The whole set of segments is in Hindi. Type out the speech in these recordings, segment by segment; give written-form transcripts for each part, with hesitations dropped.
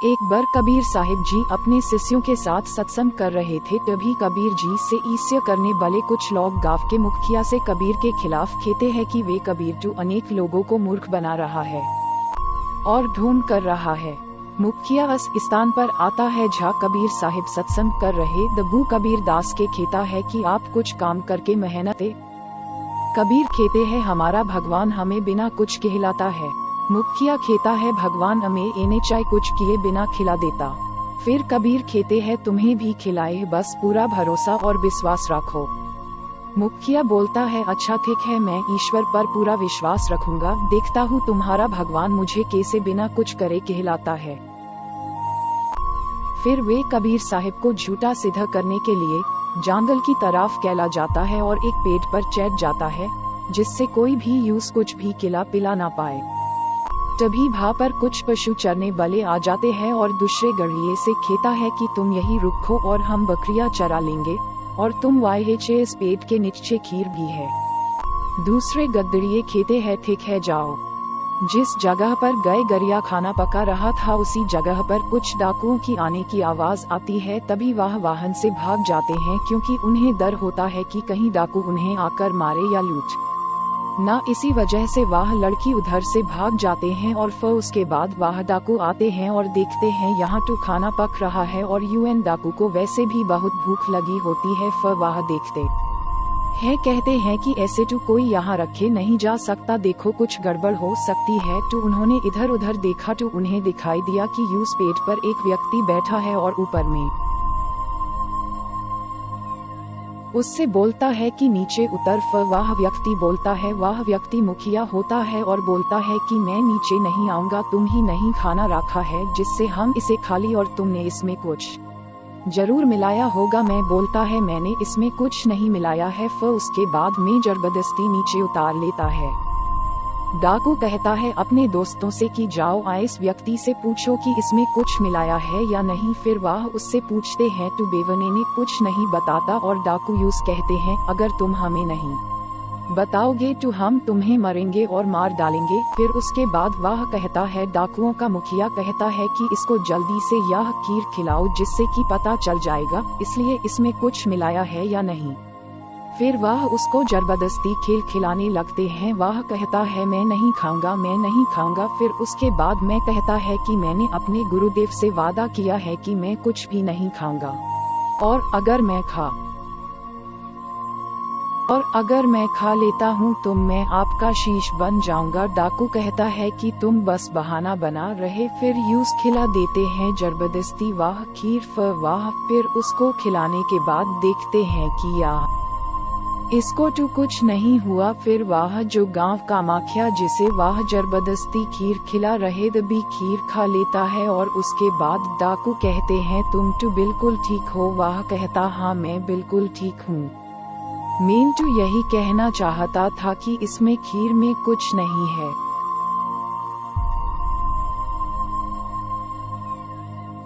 एक बार कबीर साहिब जी अपने शिष्यों के साथ सत्संग कर रहे थे, तभी कबीर जी से ईर्ष्या करने वाले कुछ लोग गांव के मुखिया से कबीर के खिलाफ कहते हैं कि वे कबीर जो अनेक लोगों को मूर्ख बना रहा है और ढोंग कर रहा है। मुखिया उस स्थान पर आता है जहाँ कबीर साहिब सत्संग कर रहे दबू कबीर दास के कहता है कि आप कुछ काम करके मेहनत। कबीर कहते हैं हमारा भगवान हमें बिना कुछ कहलाता है। मुखिया कहता है भगवान हमें एने चाय कुछ किए बिना खिला देता। फिर कबीर कहते हैं तुम्हें भी खिलाए, बस पूरा भरोसा और विश्वास रखो। मुखिया बोलता है अच्छा ठीक है, मैं ईश्वर पर पूरा विश्वास रखूंगा, देखता हूँ तुम्हारा भगवान मुझे कैसे बिना कुछ करे कहलाता है। फिर वे कबीर साहिब को झूठा सिद्ध करने के लिए जंगल की तरफ कहला जाता है और एक पेड़ पर चढ़ जाता है, जिससे कोई भी यूं कुछ भी खिला पिला ना पाए। तभी वहाँ पर कुछ पशु चरने वाले आ जाते हैं और दूसरे गढ़िए से कहता है कि तुम यही रुको और हम बकरियां चरा लेंगे, और तुम वाहे इस पेट के नीचे खीर भी है। दूसरे गदड़िए कहते हैं ठीक है जाओ। जिस जगह पर गए गरिया खाना पका रहा था उसी जगह पर कुछ डाकुओं की आने की आवाज आती है। तभी वह वाहन से भाग जाते हैं, क्योंकि उन्हें डर होता है कि कहीं डाकू उन्हें आकर मारे या लूट ना। इसी वजह से वह लड़की उधर से भाग जाते हैं और फिर उसके बाद वह डाकू आते हैं और देखते हैं यहाँ तो खाना पक रहा है और यूएन डाकू को वैसे भी बहुत भूख लगी होती है। फिर वह देखते हैं, कहते हैं कि ऐसे तो कोई यहाँ रखे नहीं जा सकता, देखो कुछ गड़बड़ हो सकती है। तो उन्होंने इधर उधर देखा तो उन्हें दिखाई दिया कि यूस पेट पर एक व्यक्ति बैठा है और ऊपर में उससे बोलता है कि नीचे उतर। फिर वह व्यक्ति बोलता है, वह व्यक्ति मुखिया होता है और बोलता है कि मैं नीचे नहीं आऊंगा, तुम ही नहीं खाना रखा है जिससे हम इसे खा ली और तुमने इसमें कुछ जरूर मिलाया होगा। मैं बोलता है मैंने इसमें कुछ नहीं मिलाया है। फिर उसके बाद में जबरदस्ती नीचे उतार लेता है। डाकू कहता है अपने दोस्तों से कि जाओ इस व्यक्ति से पूछो कि इसमें कुछ मिलाया है या नहीं। फिर वह उससे पूछते हैं तो बेवने ने कुछ नहीं बताता और डाकू यूस कहते हैं अगर तुम हमें नहीं बताओगे तो हम तुम्हें मरेंगे और मार डालेंगे। फिर उसके बाद वह कहता है, डाकुओं का मुखिया कहता है कि इसको जल्दी से यह खीर खिलाओ जिससे कि पता चल जाएगा इसलिए इसमें कुछ मिलाया है या नहीं। फिर वह उसको जबरदस्ती खीर खिलाने लगते हैं। वह कहता है मैं नहीं खाऊंगा, मैं नहीं खाऊंगा। फिर उसके बाद मैं कहता है कि मैंने अपने गुरुदेव से वादा किया है कि मैं कुछ भी नहीं खाऊंगा और अगर मैं खा लेता हूँ तो मैं आपका शीश बन जाऊंगा। डाकू कहता है कि तुम बस बहाना बना रहे। फिर यूस खिला देते हैं जबरदस्ती वह खीर। फिर उसको खिलाने के बाद देखते हैं कि इसको तो कुछ नहीं हुआ। फिर वह जो गांव का मुखिया जिसे वह जबरदस्ती खीर खिला रहे भी खीर खा लेता है और उसके बाद डाकू कहते हैं तुम तो बिल्कुल ठीक हो। वह कहता हाँ मैं बिल्कुल ठीक हूँ, मैं तो यही कहना चाहता था कि इसमें खीर में कुछ नहीं है।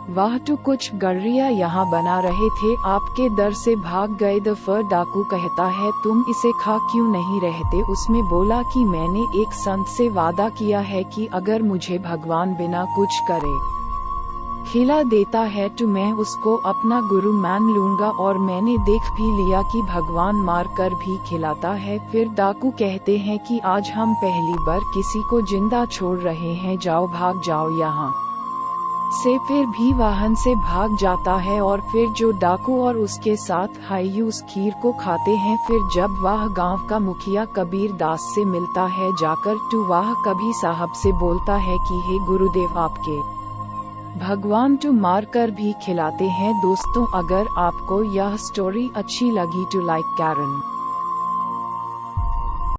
वह तो कुछ गड़रिया यहाँ बना रहे थे, आपके डर से भाग गए। फिर डाकू कहता है तुम इसे खा क्यों नहीं रहते। उसमें बोला कि मैंने एक संत से वादा किया है कि अगर मुझे भगवान बिना कुछ करे खिला देता है तो मैं उसको अपना गुरु मान लूंगा, और मैंने देख भी लिया कि भगवान मार कर भी खिलाता है। फिर डाकू कहते हैं कि आज हम पहली बार किसी को जिंदा छोड़ रहे हैं, जाओ भाग जाओ यहाँ से। फिर भी वाहन से भाग जाता है और फिर जो डाकू और उसके साथ हाई उस खीर को खाते हैं। फिर जब वह गांव का मुखिया कबीर दास से मिलता है जाकर तो वह कबीर साहब से बोलता है कि हे गुरुदेव आपके भगवान तो मार कर भी खिलाते हैं। दोस्तों अगर आपको यह स्टोरी अच्छी लगी तो लाइक करें।